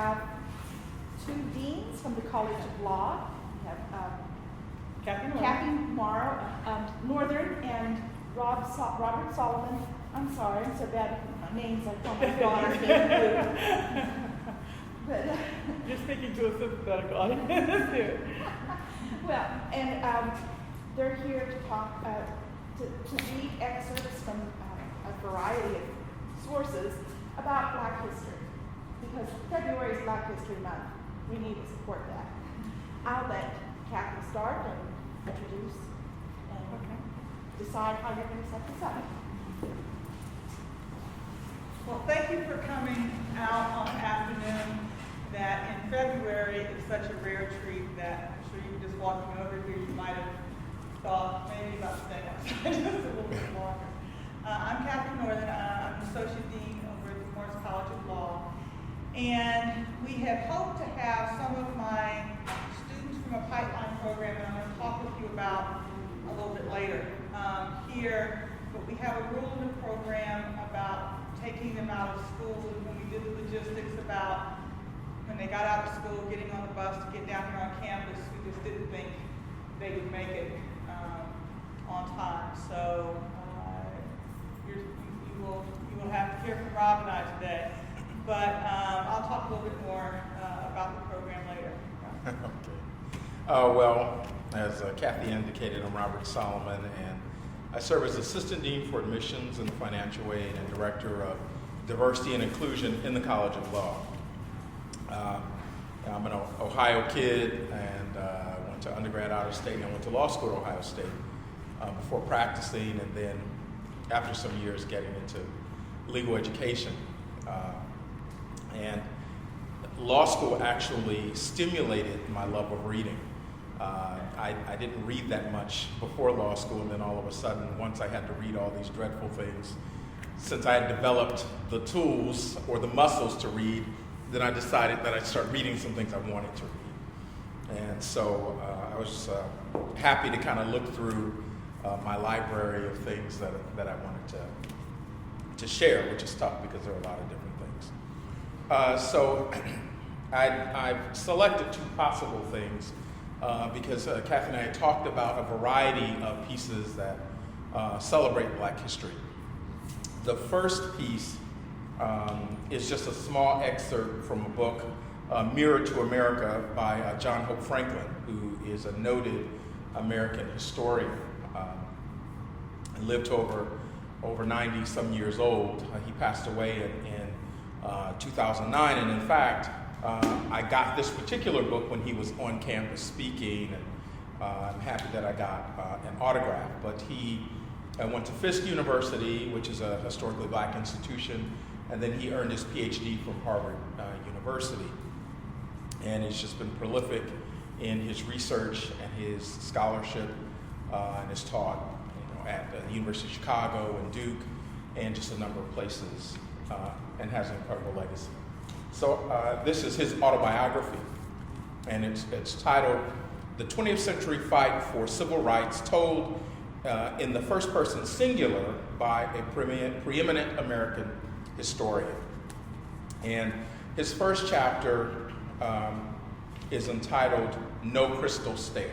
have two deans from the College of Law. We have Kathy Morrow, Northern, and Robert Solomon. I'm sorry, I'm so bad with names. I call my daughter name. But, you're speaking to a sympathetic audience here. Well, and they're here to talk, to read excerpts from a variety of sources about Black history. Because February is Black History Month. We need to support that. I'll let Kathy start and introduce and decide how you're going to set this up. Well, thank you for coming out on an afternoon that in February is such a rare treat that I'm sure you were just walking over here, you might have thought maybe about staying outside just a little bit longer. I'm Kathy Northern. I'm the Associate Dean over at the Morris College of Law. And we had hoped to have some of my students from a pipeline program that I'm going to talk with you about a little bit later here. But we have a rule in the program about taking them out of school, and when we did the logistics about when they got out of school, getting on the bus to get down here on campus, we just didn't think they would make it on time. So you will have to hear from Rob and I today. But I'll talk a little bit more about the program later. Okay. Well, as Kathy indicated, I'm Robert Solomon, and I serve as Assistant Dean for Admissions and Financial Aid and Director of Diversity and Inclusion in the College of Law. I'm an Ohio kid and went to undergrad out of state, and I went to law school at Ohio State before practicing, and then after some years getting into legal education. And law school actually stimulated my love of reading. I didn't read that much before law school, and then all of a sudden, once I had to read all these dreadful things, since I had developed the tools or the muscles to read, then I decided that I'd start reading some things I wanted to read. And so I was happy to kind of look through my library of things that I wanted to share, which is tough because there are a lot of different things. So I've selected two possible things because Kathy and I had talked about a variety of pieces that celebrate Black history. The first piece is just a small excerpt from a book, Mirror to America, by John Hope Franklin, who is a noted American historian. Lived over 90 some years old. He passed away in 2009, and in fact, I got this particular book when he was on campus speaking, and I'm happy that I got an autograph. But he went to Fisk University, which is a historically Black institution, and then he earned his PhD from Harvard University. And he's just been prolific in his research and his scholarship, and has taught at the University of Chicago and Duke and just a number of places, and has an incredible legacy. So this is his autobiography, and it's titled The 20th Century Fight for Civil Rights, told in the first person singular by a preeminent American historian. And his first chapter is entitled No Crystal Stair.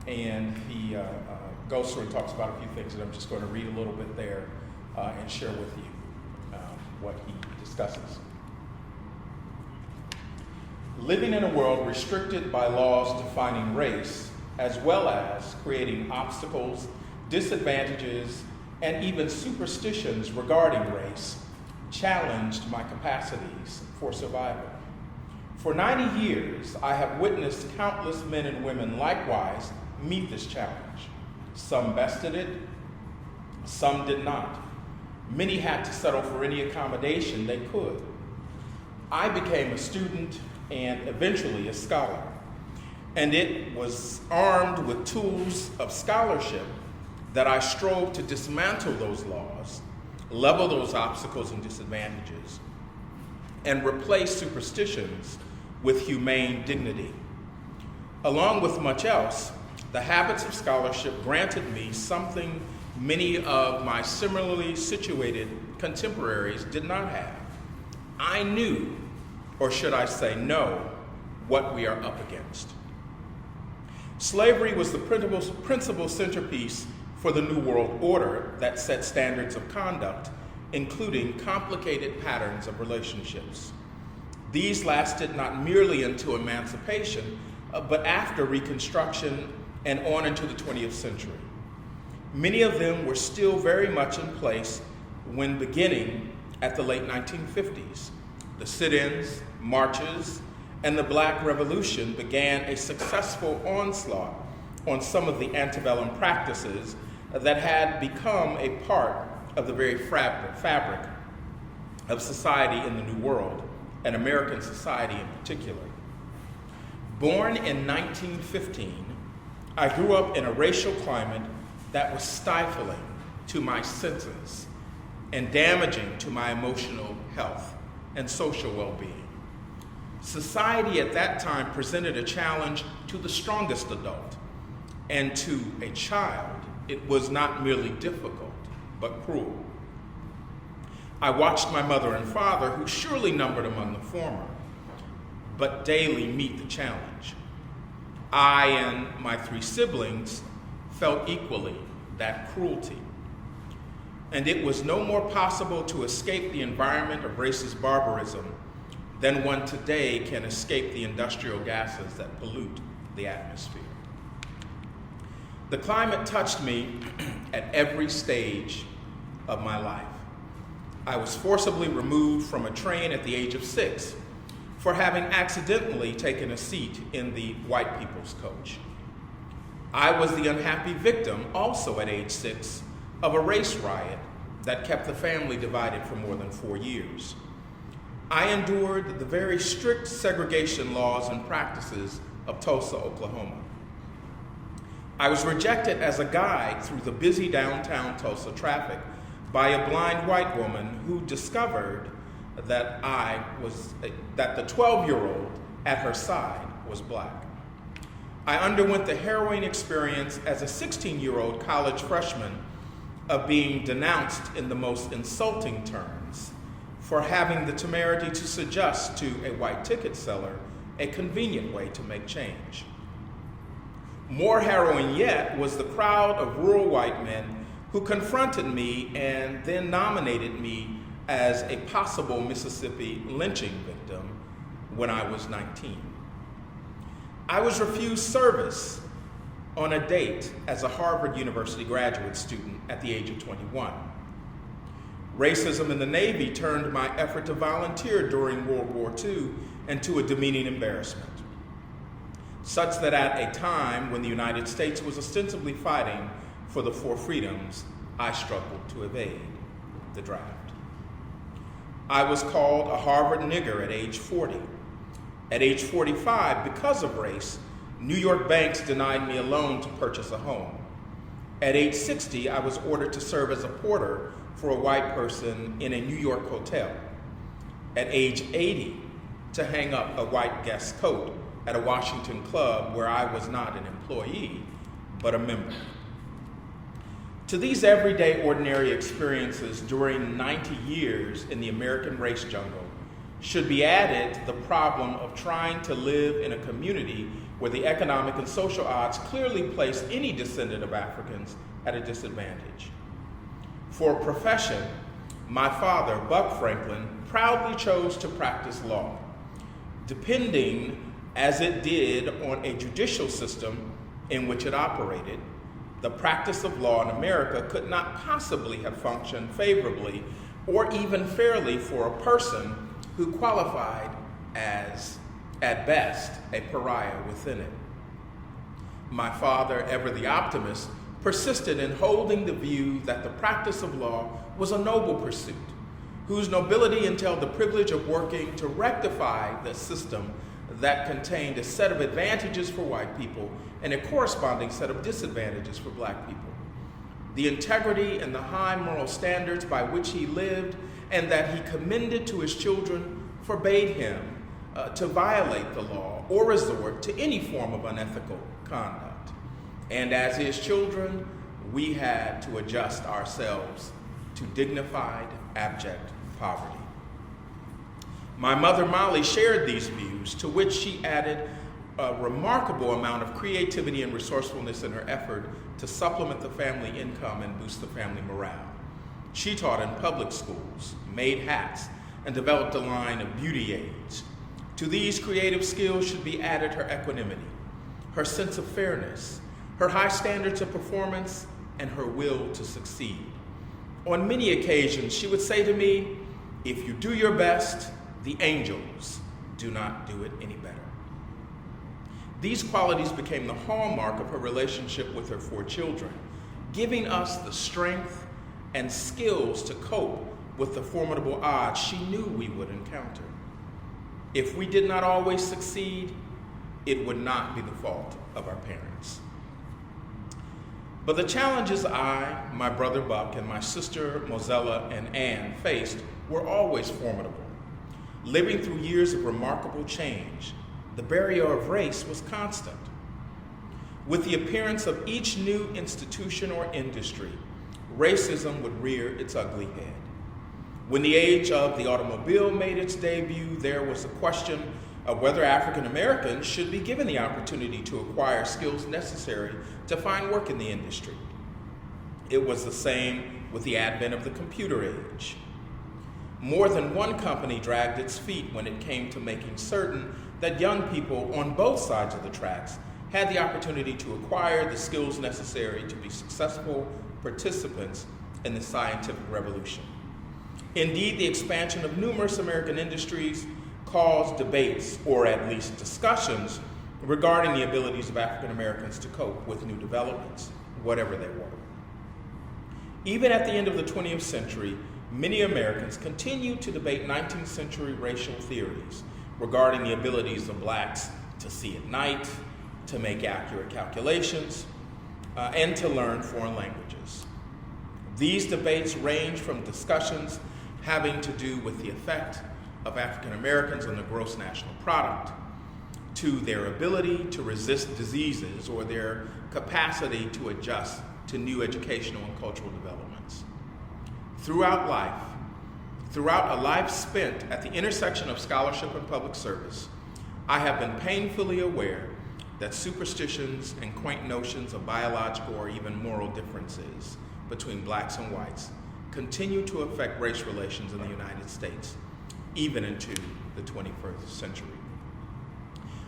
And he goes through and talks about a few things, and I'm just going to read a little bit there and share with you what he discusses. Living in a world restricted by laws defining race, as well as creating obstacles, disadvantages, and even superstitions regarding race, challenged my capacities for survival. For 90 years, I have witnessed countless men and women likewise meet this challenge. Some bested it, some did not. Many had to settle for any accommodation they could. I became a student and eventually a scholar, and it was armed with tools of scholarship that I strove to dismantle those laws, level those obstacles and disadvantages, and replace superstitions with humane dignity. Along with much else, the habits of scholarship granted me something many of my similarly situated contemporaries did not have. I knew or should I say know, what we are up against. Slavery was the principal centerpiece for the New World Order that set standards of conduct, including complicated patterns of relationships. These lasted not merely until emancipation, but after Reconstruction and on into the 20th century. Many of them were still very much in place when beginning at the late 1950s. The sit-ins, marches, and the Black Revolution began a successful onslaught on some of the antebellum practices that had become a part of the very fabric of society in the New World, and American society in particular. Born in 1915, I grew up in a racial climate that was stifling to my senses and damaging to my emotional health and social well-being. Society at that time presented a challenge to the strongest adult, and to a child, it was not merely difficult, but cruel. I watched my mother and father, who surely numbered among the former, but daily meet the challenge. I and my 3 siblings felt equally that cruelty. And it was no more possible to escape the environment of racist barbarism than one today can escape the industrial gases that pollute the atmosphere. The climate touched me at every stage of my life. I was forcibly removed from a train at the age of 6 for having accidentally taken a seat in the white people's coach. I was the unhappy victim, also at age 6, of a race riot that kept the family divided for more than 4 years. I endured the very strict segregation laws and practices of Tulsa, Oklahoma. I was rejected as a guide through the busy downtown Tulsa traffic by a blind white woman who discovered that the 12-year-old at her side was Black. I underwent the harrowing experience as a 16-year-old college freshman of being denounced in the most insulting terms for having the temerity to suggest to a white ticket seller a convenient way to make change. More harrowing yet was the crowd of rural white men who confronted me and then nominated me as a possible Mississippi lynching victim when I was 19. I was refused service on a date as a Harvard University graduate student at the age of 21. Racism in the Navy turned my effort to volunteer during World War II into a demeaning embarrassment, such that at a time when the United States was ostensibly fighting for the 4 freedoms, I struggled to evade the draft. I was called a Harvard nigger at age 40. At age 45, because of race, New York banks denied me a loan to purchase a home. At age 60, I was ordered to serve as a porter for a white person in a New York hotel. At age 80, to hang up a white guest coat at a Washington club where I was not an employee, but a member. To these everyday ordinary experiences during 90 years in the American race jungle should be added the problem of trying to live in a community where the economic and social odds clearly place any descendant of Africans at a disadvantage. For a profession, my father, Buck Franklin, proudly chose to practice law, depending as it did on a judicial system in which it operated. The practice of law in America could not possibly have functioned favorably or even fairly for a person who qualified as, at best, a pariah within it. My father, ever the optimist, persisted in holding the view that the practice of law was a noble pursuit, whose nobility entailed the privilege of working to rectify the system that contained a set of advantages for white people and a corresponding set of disadvantages for Black people. The integrity and the high moral standards by which he lived and that he commended to his children forbade him to violate the law or resort to any form of unethical conduct. And as his children, we had to adjust ourselves to dignified, abject poverty. My mother, Molly, shared these views, to which she added a remarkable amount of creativity and resourcefulness in her effort to supplement the family income and boost the family morale. She taught in public schools, made hats, and developed a line of beauty aids. To these creative skills should be added her equanimity, her sense of fairness, her high standards of performance, and her will to succeed. On many occasions, she would say to me, "If you do your best, the angels do not do it any better." These qualities became the hallmark of her relationship with her 4 children, giving us the strength and skills to cope with the formidable odds she knew we would encounter. If we did not always succeed, it would not be the fault of our parents. But the challenges I, my brother Buck, and my sister Mozella and Ann faced were always formidable. Living through years of remarkable change, the barrier of race was constant. With the appearance of each new institution or industry, racism would rear its ugly head. When the age of the automobile made its debut, there was a question of whether African Americans should be given the opportunity to acquire skills necessary to find work in the industry. It was the same with the advent of the computer age. More than one company dragged its feet when it came to making certain that young people on both sides of the tracks had the opportunity to acquire the skills necessary to be successful participants in the scientific revolution. Indeed, the expansion of numerous American industries caused debates, or at least discussions, regarding the abilities of African Americans to cope with new developments, whatever they were. Even at the end of the 20th century, many Americans continued to debate 19th century racial theories regarding the abilities of blacks to see at night, to make accurate calculations, and to learn foreign languages. These debates range from discussions having to do with the effect of African Americans on the gross national product, to their ability to resist diseases or their capacity to adjust to new educational and cultural developments. Throughout a life spent at the intersection of scholarship and public service, I have been painfully aware that superstitions and quaint notions of biological or even moral differences between blacks and whites continue to affect race relations in the United States, even into the 21st century.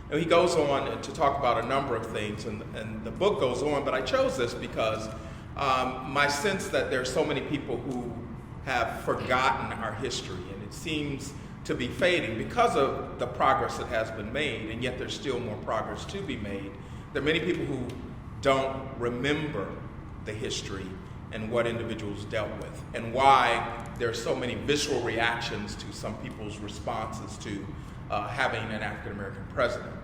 Now, he goes on to talk about a number of things, and the book goes on, but I chose this because my sense that there are so many people who have forgotten our history, and it seems to be fading because of the progress that has been made, and yet there's still more progress to be made. There are many people who don't remember the history and what individuals dealt with, and why there are so many visceral reactions to some people's responses to having an African American president.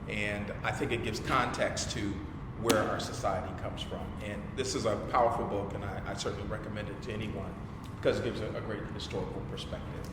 And I think it gives context to where our society comes from. And this is a powerful book, and I certainly recommend it to anyone because it gives a great historical perspective.